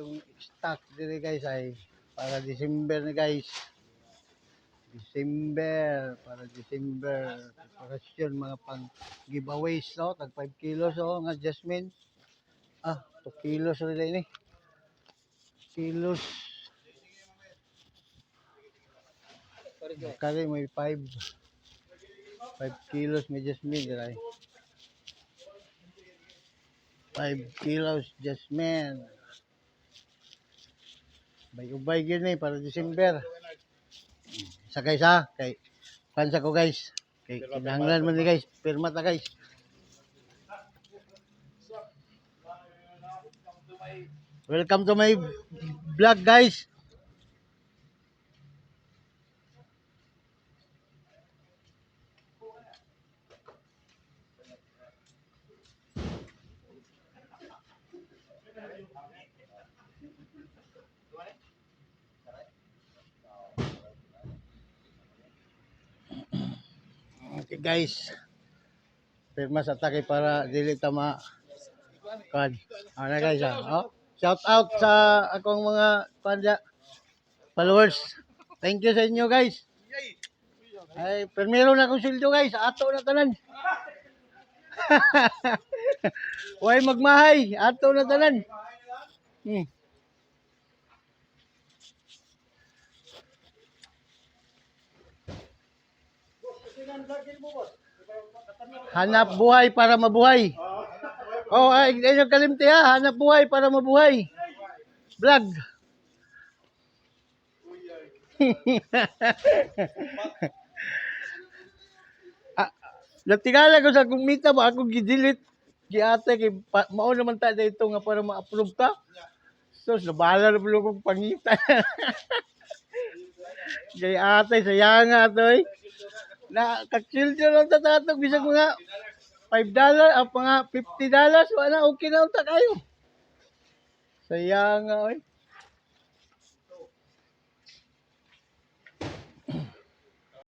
yung stock dito guys ay para December na guys. Para December. Preparasyon mga pang giveaways no. Tag 5 kilos nga Jasmine. 2 kilos rin ini. Kilos. Kali may 5 kilos may Jasmine dito 5 kilos Jasmine. Bay-ubay yun para December. Sa guys kay pansa ko guys. Kay kinahanglan man ni guys, pirma ta guys. Welcome to my vlog guys. Okay guys. Pirma sa takay para dili ta ma kan. Ano guys shout out sa akong mga followers. Thank you sa inyo guys. Ay, permiro na akong sildo guys. Ato na tanan. Huwag magmahay. Ato na tanan. Hanap buhay para mabuhay. Ay kalimti hanap buhay para mabuhay. Vlog. Natingala ko sa kumita ba ako gidilit giate kay mao naman ta dito nga para ma-approve ta. So nabala na bulo kong pangita. Kay ate sayanga toy. Na kakil lang ta tatog bisag mga $5 mga $50 wala okay na unta kayo. Sayanga oy.